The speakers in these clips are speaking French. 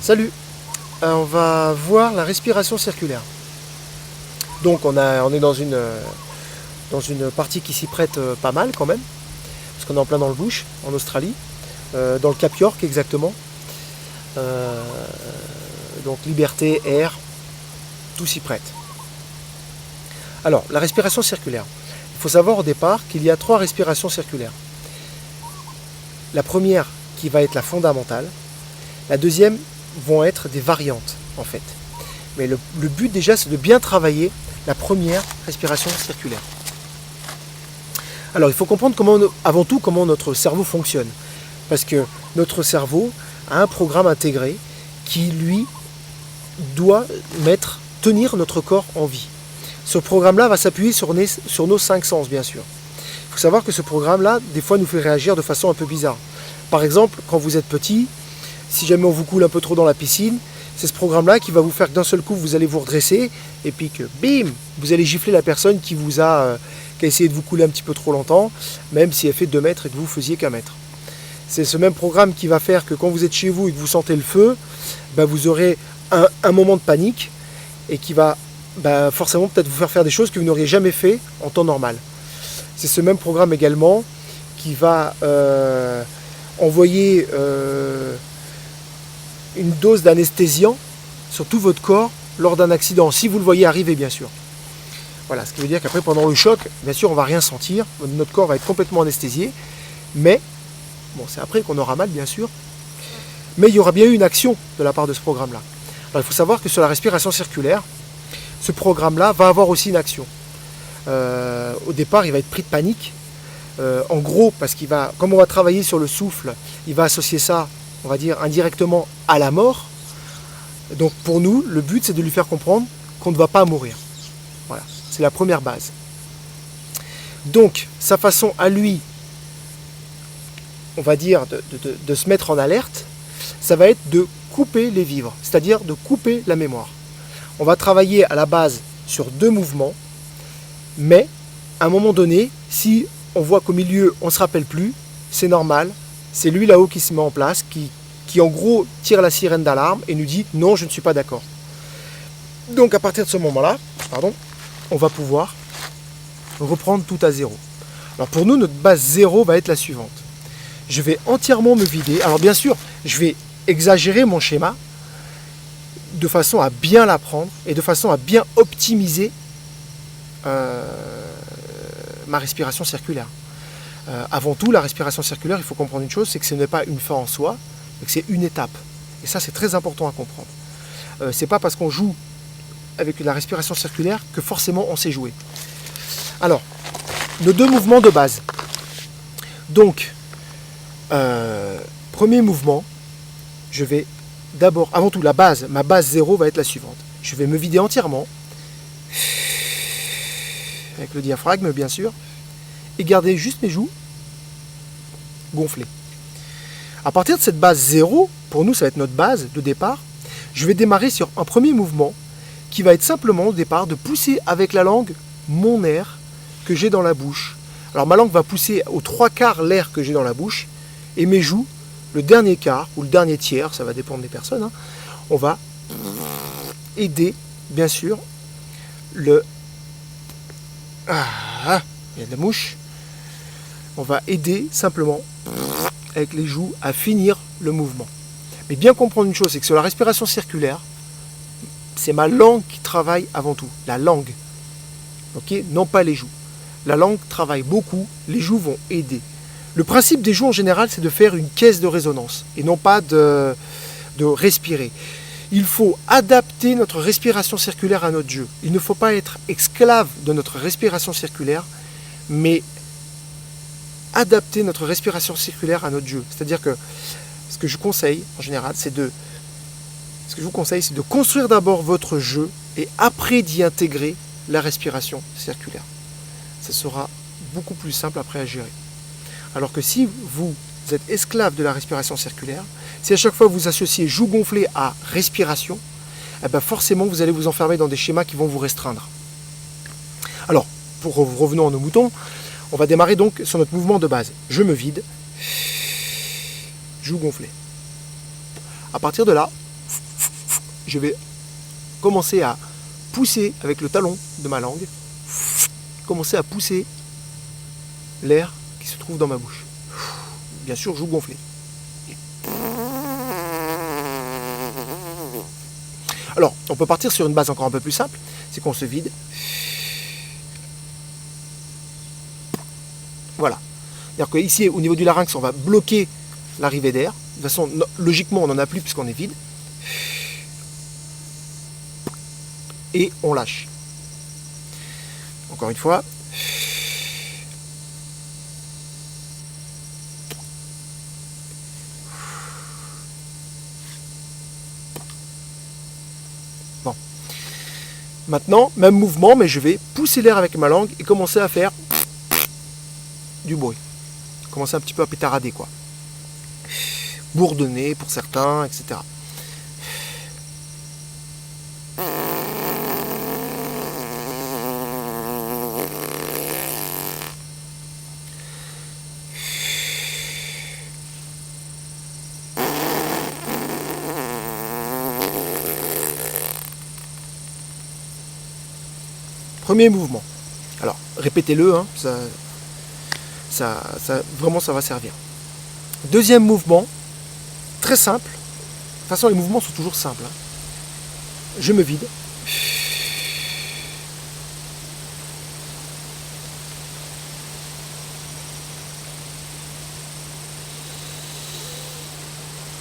Salut. On va voir la respiration circulaire. Donc on est dans une partie qui s'y prête pas mal quand même, parce qu'on est en plein dans le bush, en Australie, dans le Cap York exactement. Euh, donc liberté, air, tout s'y prête. Alors, la respiration circulaire. Il faut savoir au départ qu'il y a 3 respirations circulaires. La première qui va être la fondamentale, la deuxième vont être des variantes en fait. Mais le but déjà c'est de bien travailler la première respiration circulaire. Alors il faut comprendre avant tout comment notre cerveau fonctionne. Parce que notre cerveau a un programme intégré qui lui doit tenir notre corps en vie. Ce programme-là va s'appuyer sur nos 5 sens bien sûr. Il faut savoir que ce programme-là, des fois nous fait réagir de façon un peu bizarre. Par exemple, quand vous êtes petit, si jamais on vous coule un peu trop dans la piscine, c'est ce programme-là qui va vous faire que d'un seul coup, vous allez vous redresser, et puis que, bim, vous allez gifler la personne qui a essayé de vous couler un petit peu trop longtemps, même si elle fait 2 mètres et que vous faisiez qu'1 mètre. C'est ce même programme qui va faire que quand vous êtes chez vous et que vous sentez le feu, vous aurez un moment de panique, et qui va forcément peut-être vous faire des choses que vous n'auriez jamais fait en temps normal. C'est ce même programme également qui va envoyer une dose d'anesthésiant sur tout votre corps lors d'un accident, si vous le voyez arriver bien sûr. Voilà, ce qui veut dire qu'après pendant le choc, bien sûr on ne va rien sentir, notre corps va être complètement anesthésié, mais, bon c'est après qu'on aura mal bien sûr, mais il y aura bien eu une action de la part de ce programme-là. Alors il faut savoir que sur la respiration circulaire, ce programme-là va avoir aussi une action. Au départ il va être pris de panique, en gros parce comme on va travailler sur le souffle, il va associer ça, on va dire indirectement à la mort. Donc pour nous, le but c'est de lui faire comprendre qu'on ne va pas mourir. Voilà, c'est la première base. Donc sa façon à lui, on va dire, de se mettre en alerte, ça va être de couper les vivres, c'est-à-dire de couper la mémoire. On va travailler à la base sur 2 mouvements, mais à un moment donné, si on voit qu'au milieu on ne se rappelle plus, c'est normal. C'est lui là-haut qui se met en place, qui en gros tire la sirène d'alarme et nous dit non, je ne suis pas d'accord. Donc à partir de ce moment-là, on va pouvoir reprendre tout à zéro. Alors pour nous, notre base 0 va être la suivante. Je vais entièrement me vider. Alors bien sûr, je vais exagérer mon schéma de façon à bien l'apprendre et de façon à bien optimiser ma respiration circulaire. Avant tout, la respiration circulaire, il faut comprendre une chose, c'est que ce n'est pas une fin en soi, mais que c'est une étape. Et ça, c'est très important à comprendre. C'est pas parce qu'on joue avec la respiration circulaire que forcément on sait jouer. Alors, nos 2 mouvements de base. Donc, premier mouvement, je vais d'abord, avant tout, ma base 0 va être la suivante. Je vais me vider entièrement, avec le diaphragme bien sûr, et garder juste mes joues gonflées. À partir de cette base 0, pour nous ça va être notre base de départ, je vais démarrer sur un premier mouvement qui va être simplement au départ de pousser avec la langue mon air que j'ai dans la bouche. Alors ma langue va pousser aux 3/4 l'air que j'ai dans la bouche, et mes joues, le dernier quart ou le dernier tiers, ça va dépendre des personnes, on va aider bien sûr il y a de la mouche. On va aider simplement avec les joues à finir le mouvement. Mais bien comprendre une chose, c'est que sur la respiration circulaire, c'est ma langue qui travaille avant tout. La langue. Okay, non pas les joues. La langue travaille beaucoup, les joues vont aider. Le principe des joues en général, c'est de faire une caisse de résonance et non pas de respirer. Il faut adapter notre respiration circulaire à notre jeu. Il ne faut pas être esclave de notre respiration circulaire, mais adapter notre respiration circulaire à notre jeu. C'est-à-dire que ce que je conseille en général, c'est de construire d'abord votre jeu et après d'y intégrer la respiration circulaire. Ça sera beaucoup plus simple après à gérer. Alors que si vous êtes esclave de la respiration circulaire, si à chaque fois vous associez joue gonflée à respiration, forcément vous allez vous enfermer dans des schémas qui vont vous restreindre. Alors, revenons à nos moutons, on va démarrer donc sur notre mouvement de base. Je me vide, joue gonflée. À partir de là, je vais commencer à pousser avec le talon de ma langue, commencer à pousser l'air qui se trouve dans ma bouche. Bien sûr, joue gonflé. Alors, on peut partir sur une base encore un peu plus simple, c'est qu'on se vide. Voilà. C'est-à-dire qu'ici, au niveau du larynx, on va bloquer l'arrivée d'air. De toute façon, logiquement, on n'en a plus puisqu'on est vide. Et on lâche. Encore une fois. Bon. Maintenant, même mouvement, mais je vais pousser l'air avec ma langue et commencer à faire du bruit. Commencer un petit peu à pétarader, quoi. Bourdonner pour certains, etc. Premier mouvement. Alors, répétez-le, hein, vraiment ça va servir. Deuxième mouvement, très simple. De toute façon, les mouvements sont toujours simples. Hein. Je me vide.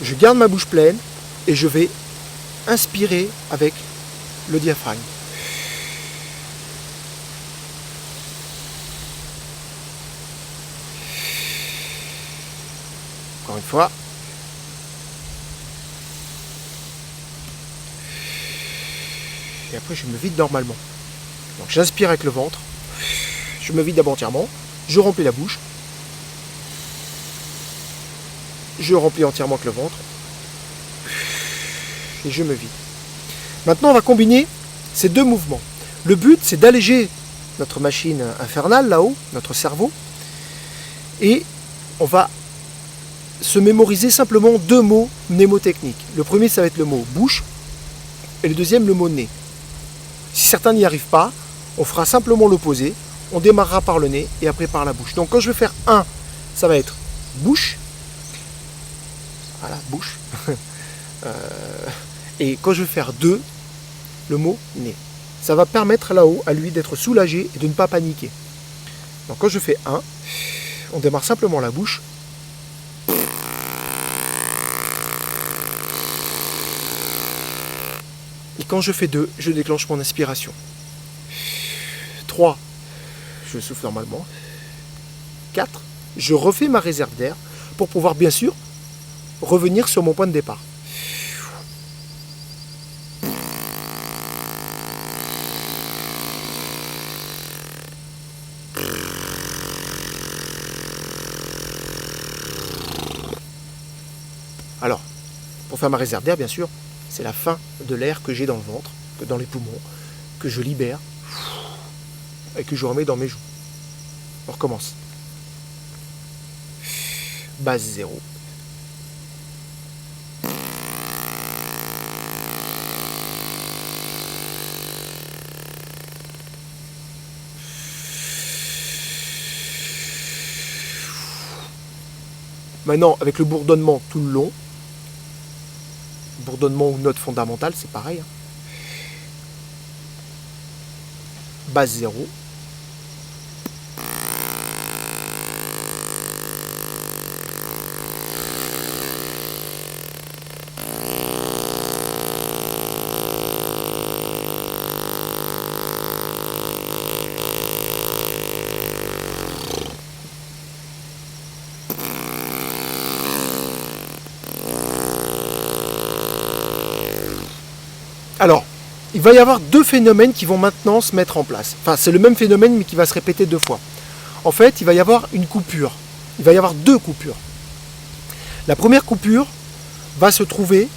Je garde ma bouche pleine et je vais inspirer avec le diaphragme. Encore une fois. Et après, je me vide normalement. Donc, j'inspire avec le ventre. Je me vide d'abord entièrement. Je remplis la bouche. Je remplis entièrement avec le ventre. Et je me vide. Maintenant, on va combiner ces deux mouvements. Le but, c'est d'alléger notre machine infernale là-haut, notre cerveau. Et on va se mémoriser simplement deux mots mnémotechniques. Le premier, ça va être le mot bouche. Et le deuxième, le mot nez. Si certains n'y arrivent pas, on fera simplement l'opposé. On démarrera par le nez et après par la bouche. Donc quand je vais faire 1, ça va être bouche. Voilà, bouche. Et quand je vais faire 2, le mot nez. Ça va permettre là-haut à lui d'être soulagé et de ne pas paniquer. Donc quand je fais 1, on démarre simplement la bouche. Et quand je fais 2, je déclenche mon inspiration. 3, je souffle normalement. 4, je refais ma réserve d'air pour pouvoir bien sûr revenir sur mon point de départ. Alors, pour faire ma réserve d'air, bien sûr, c'est la fin de l'air que j'ai dans le ventre, dans les poumons, que je libère et que je remets dans mes joues. On recommence. Base 0. Maintenant, avec le bourdonnement tout le long, bourdonnement ou note fondamentale, c'est pareil. Hein. Base 0. Alors, il va y avoir deux phénomènes qui vont maintenant se mettre en place. Enfin, c'est le même phénomène, mais qui va se répéter deux fois. En fait, il va y avoir une coupure. Il va y avoir deux coupures. La première coupure va se trouver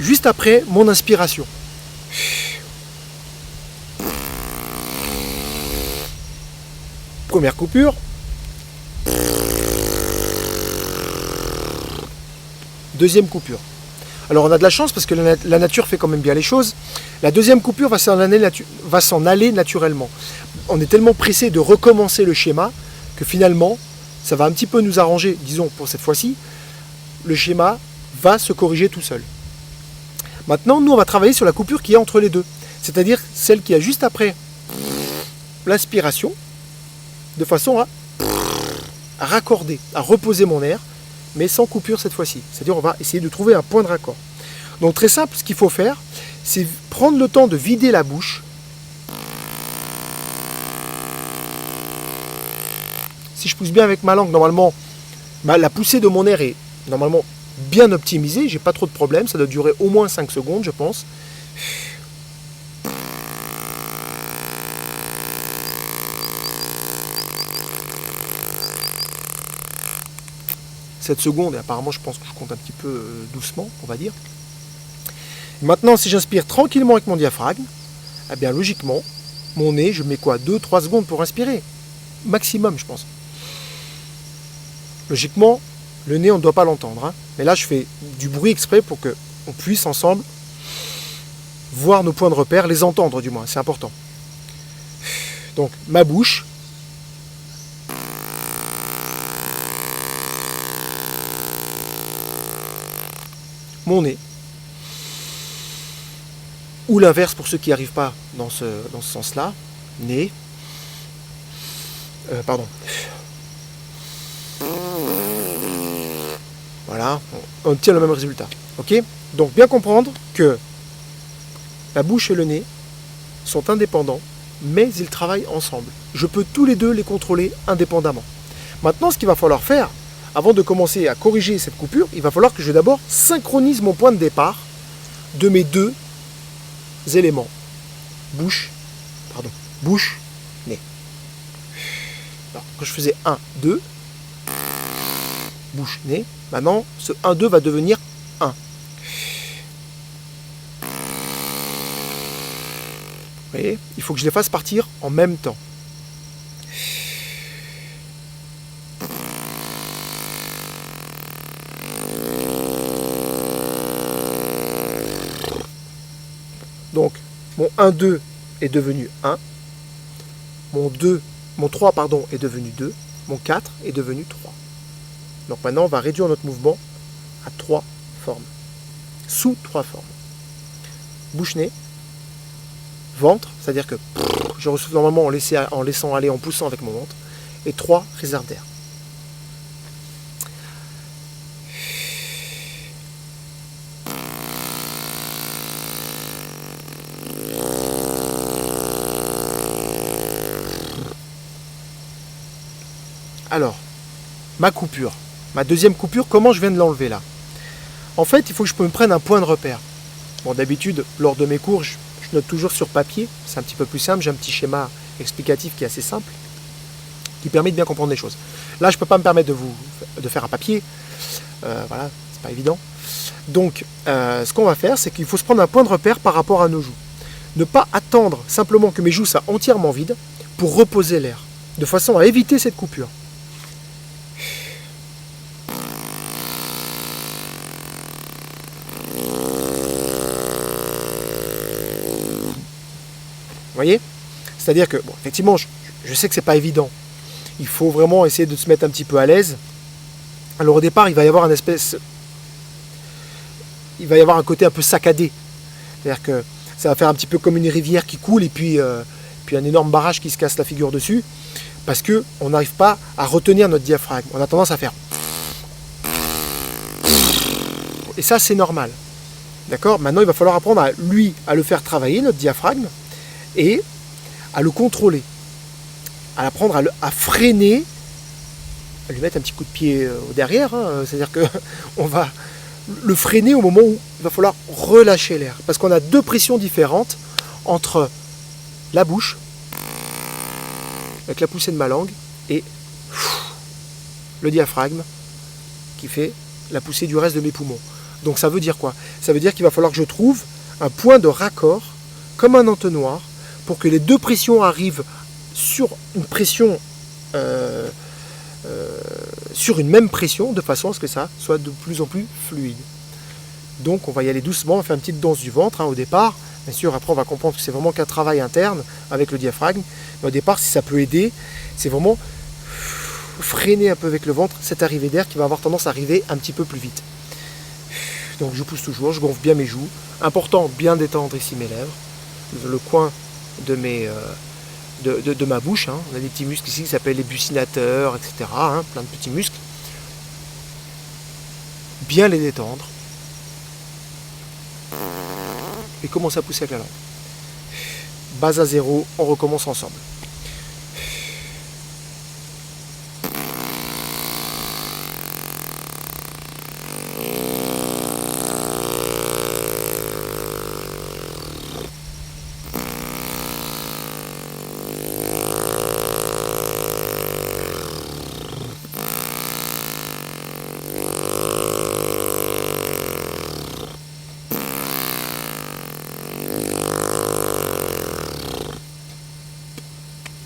juste après mon inspiration. Première coupure. Deuxième coupure. Alors on a de la chance parce que la nature fait quand même bien les choses. La deuxième coupure va s'en aller naturellement. On est tellement pressé de recommencer le schéma que finalement, ça va un petit peu nous arranger, disons pour cette fois-ci, le schéma va se corriger tout seul. Maintenant, nous on va travailler sur la coupure qui est entre les deux, c'est-à-dire celle qui est juste après l'inspiration, de façon à raccorder, à reposer mon air, mais sans coupure cette fois-ci. C'est-à-dire on va essayer de trouver un point de raccord. Donc très simple, ce qu'il faut faire, c'est prendre le temps de vider la bouche. Si je pousse bien avec ma langue, normalement, la poussée de mon air est normalement bien optimisée, j'ai pas trop de problèmes, ça doit durer au moins 5 secondes, je pense. 7 secondes, et apparemment je pense que je compte un petit peu doucement, on va dire. Maintenant, si j'inspire tranquillement avec mon diaphragme, eh bien logiquement, mon nez, je mets quoi, 2-3 secondes pour inspirer. Maximum, je pense. Logiquement, le nez, on ne doit pas l'entendre. Hein. Mais là, je fais du bruit exprès pour qu'on puisse ensemble voir nos points de repère, les entendre du moins, c'est important. Donc, ma bouche. Mon nez. Ou l'inverse pour ceux qui n'y arrivent pas dans ce sens-là. Nez. Pardon. Voilà, on obtient le même résultat. Ok ? Donc bien comprendre que la bouche et le nez sont indépendants, mais ils travaillent ensemble. Je peux tous les deux les contrôler indépendamment. Maintenant, ce qu'il va falloir faire, avant de commencer à corriger cette coupure, il va falloir que je d'abord synchronise mon point de départ de mes deux éléments. Bouche, nez. Alors, quand je faisais 1, 2, bouche, nez, maintenant, ce 1, 2 va devenir 1. Vous voyez, il faut que je les fasse partir en même temps. Donc, mon 1, 2 est devenu 1. Mon 3 est devenu 2. Mon 4 est devenu 3. Donc maintenant, on va réduire notre mouvement à 3 formes. Sous 3 formes. Bouche-nez. Ventre, c'est-à-dire que je ressouffle normalement en laissant aller, en poussant avec mon ventre. Et 3 réserves d'air. Alors, ma coupure, ma deuxième coupure, comment je viens de l'enlever là? En fait, il faut que je me prenne un point de repère. Bon, d'habitude, lors de mes cours, je note toujours sur papier, c'est un petit peu plus simple, j'ai un petit schéma explicatif qui est assez simple, qui permet de bien comprendre les choses. Là, je ne peux pas me permettre de faire un papier, voilà, c'est pas évident. Donc, ce qu'on va faire, c'est qu'il faut se prendre un point de repère par rapport à nos joues. Ne pas attendre simplement que mes joues soient entièrement vides pour reposer l'air, de façon à éviter cette coupure. Vous voyez ? C'est-à-dire que, bon, effectivement, je sais que c'est pas évident. Il faut vraiment essayer de se mettre un petit peu à l'aise. Alors au départ, il va y avoir un côté un peu saccadé. C'est-à-dire que ça va faire un petit peu comme une rivière qui coule et puis un énorme barrage qui se casse la figure dessus. Parce qu'on n'arrive pas à retenir notre diaphragme. On a tendance à faire. Et ça, c'est normal. D'accord ? Maintenant, il va falloir apprendre à le faire travailler, notre diaphragme, et à le contrôler, à l'apprendre à freiner, à lui mettre un petit coup de pied derrière, hein, c'est-à-dire qu'on va le freiner au moment où il va falloir relâcher l'air, parce qu'on a deux pressions différentes entre la bouche, avec la poussée de ma langue, et le diaphragme, qui fait la poussée du reste de mes poumons. Donc ça veut dire quoi ? Ça veut dire qu'il va falloir que je trouve un point de raccord, comme un entonnoir, pour que les deux pressions arrivent sur une pression, sur une même pression, de façon à ce que ça soit de plus en plus fluide. Donc on va y aller doucement, on fait une petite danse du ventre au départ. Bien sûr, après on va comprendre que c'est vraiment qu'un travail interne avec le diaphragme. Mais au départ, si ça peut aider, c'est vraiment freiner un peu avec le ventre cette arrivée d'air qui va avoir tendance à arriver un petit peu plus vite. Donc je pousse toujours, je gonfle bien mes joues. Important, bien détendre ici mes lèvres, le coin de ma bouche. On a des petits muscles ici qui s'appellent les buccinateurs, etc. Plein de petits muscles. Bien les détendre. Et commence à pousser avec la langue. Base à zéro, on recommence ensemble.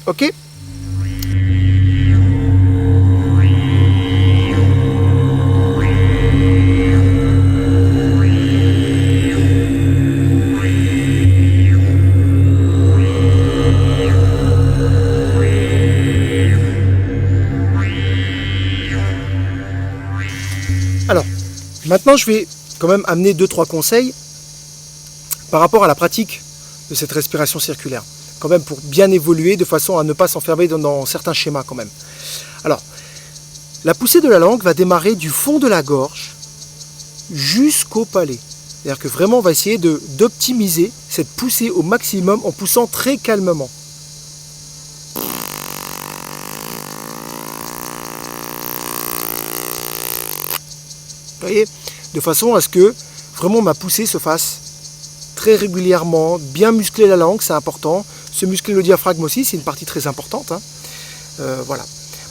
Ok ? Alors, maintenant je vais quand même amener 2-3 conseils par rapport à la pratique de cette respiration circulaire. Quand même pour bien évoluer de façon à ne pas s'enfermer dans certains schémas quand même. Alors, la poussée de la langue va démarrer du fond de la gorge jusqu'au palais. C'est-à-dire que vraiment on va essayer d'optimiser cette poussée au maximum en poussant très calmement. Vous voyez, de façon à ce que vraiment ma poussée se fasse très régulièrement, bien muscler la langue, c'est important. Se muscler le diaphragme aussi, c'est une partie très importante. Voilà.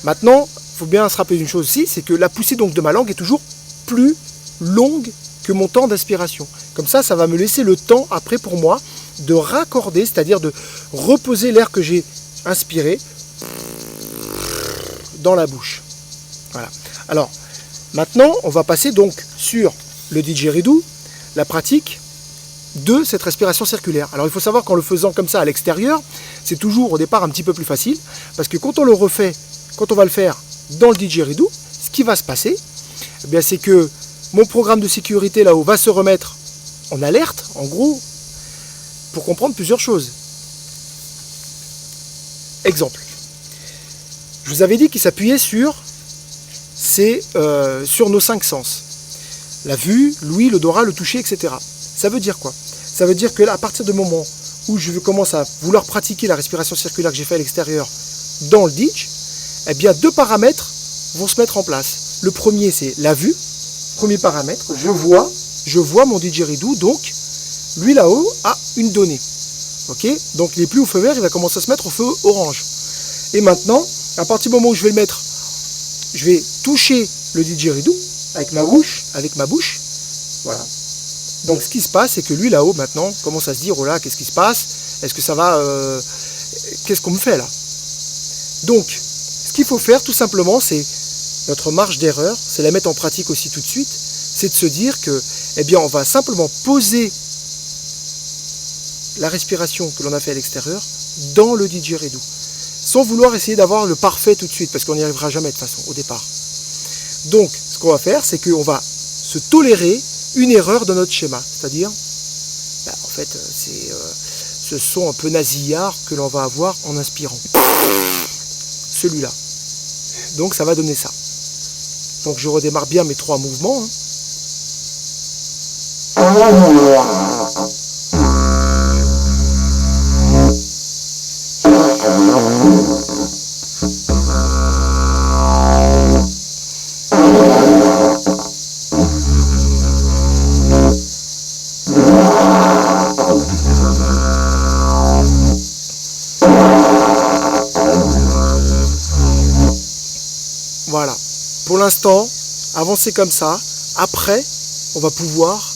Maintenant, il faut bien se rappeler d'une chose aussi, c'est que la poussée donc de ma langue est toujours plus longue que mon temps d'inspiration. Comme ça va me laisser le temps après pour moi de raccorder, c'est-à-dire de reposer l'air que j'ai inspiré dans la bouche. Voilà. Alors, maintenant, on va passer donc sur le didgeridoo, la pratique de cette respiration circulaire. Alors il faut savoir qu'en le faisant comme ça à l'extérieur, c'est toujours au départ un petit peu plus facile, parce que quand on le refait, quand on va le faire dans le didgeridoo, ce qui va se passer, eh bien, c'est que mon programme de sécurité là-haut va se remettre en alerte, en gros, pour comprendre plusieurs choses. Exemple. Je vous avais dit qu'il s'appuyait sur nos 5 sens. La vue, l'ouïe, l'odorat, le toucher, etc. Ça veut dire quoi? Ça veut dire que là, à partir du moment où je commence à vouloir pratiquer la respiration circulaire que j'ai fait à l'extérieur dans le ditch, eh bien 2 paramètres vont se mettre en place. Le premier, c'est la vue. Premier paramètre, je vois mon didgeridoo, donc lui là-haut a une donnée. Ok, donc il n'est plus au feu vert, il va commencer à se mettre au feu orange. Et maintenant, à partir du moment où je vais le mettre, je vais toucher le didgeridoo avec ma bouche, voilà. Donc ce qui se passe, c'est que lui là-haut maintenant commence à se dire, oh là, qu'est-ce qui se passe? Est-ce que ça va qu'est-ce qu'on me fait là? Donc, ce qu'il faut faire tout simplement, c'est notre marge d'erreur, c'est la mettre en pratique aussi tout de suite, c'est de se dire que, eh bien, on va simplement poser la respiration que l'on a fait à l'extérieur dans le didgeridoo, sans vouloir essayer d'avoir le parfait tout de suite, parce qu'on n'y arrivera jamais de toute façon, au départ. Donc, ce qu'on va faire, c'est qu'on va se tolérer une erreur de notre schéma, c'est-à-dire, en fait, c'est ce son un peu nasillard que l'on va avoir en inspirant. Celui-là. Donc, ça va donner ça. Donc, je redémarre bien mes 3 mouvements. Voilà. Pour l'instant, avancer comme ça. Après, on va pouvoir,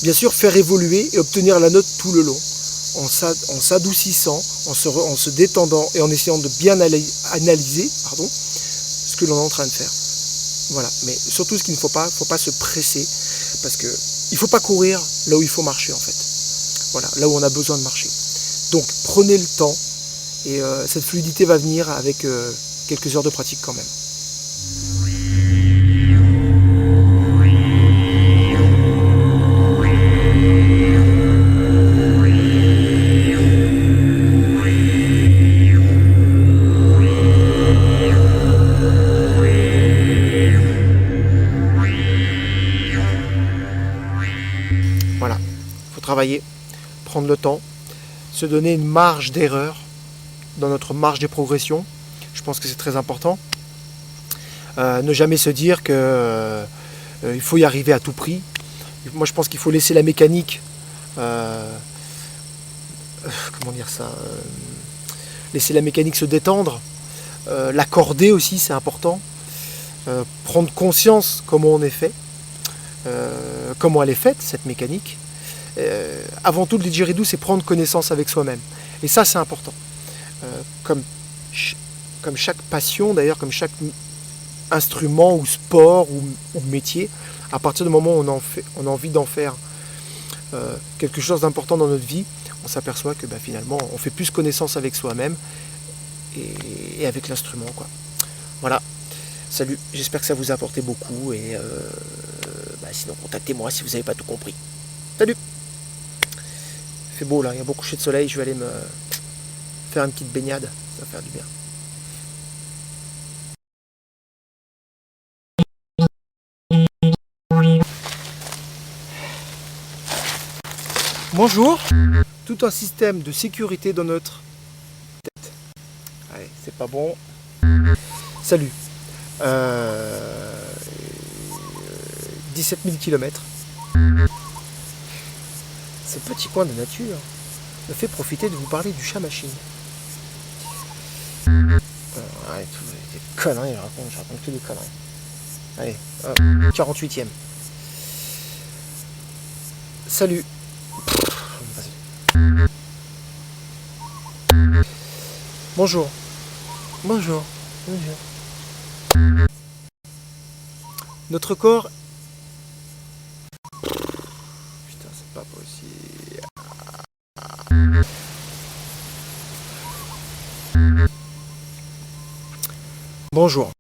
bien sûr, faire évoluer et obtenir la note tout le long. En s'adoucissant, en se détendant et en essayant de bien analyser ce que l'on est en train de faire. Voilà. Mais surtout, ce qu'il ne faut pas se presser, parce qu'il il ne faut pas courir là où il faut marcher en fait. Voilà, là où on a besoin de marcher. Donc prenez le temps et cette fluidité va venir avec quelques heures de pratique quand même. Voilà, il faut travailler, prendre le temps, se donner une marge d'erreur dans notre marge de progression. Je pense que c'est très important. Ne jamais se dire que il faut y arriver à tout prix. Moi je pense qu'il faut laisser la mécanique, comment dire ça, laisser la mécanique se détendre, l'accorder aussi c'est important, prendre conscience comment on est fait, comment elle est faite cette mécanique. Avant tout le didgeridoo c'est prendre connaissance avec soi-même et ça c'est important. Comme chaque passion d'ailleurs, comme chaque instrument ou sport ou métier, à partir du moment où on a envie d'en faire quelque chose d'important dans notre vie, on s'aperçoit que finalement on fait plus connaissance avec soi-même et avec l'instrument quoi. Voilà, salut, j'espère que ça vous a apporté beaucoup et sinon contactez-moi si vous n'avez pas tout compris. Salut. Il fait beau là, il y a beau coucher de soleil, je vais aller me faire une petite baignade, ça va faire du bien. Bonjour. Tout un système de sécurité dans notre tête. Allez, c'est pas bon. Salut. 17 000 km. Ce petit coin de nature me fait profiter de vous parler du chat machine. Allez, des conneries, je raconte que des conneries. Allez, 48e. Salut. Bonjour. Bonjour. Bonjour. Notre corps... Putain, c'est pas possible. Bonjour.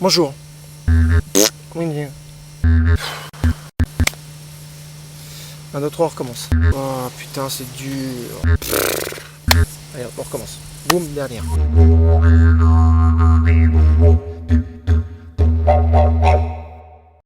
Bonjour. Comment dire ? Un autre, on recommence. Oh putain, c'est dur. Allez, on recommence. Boum, dernière.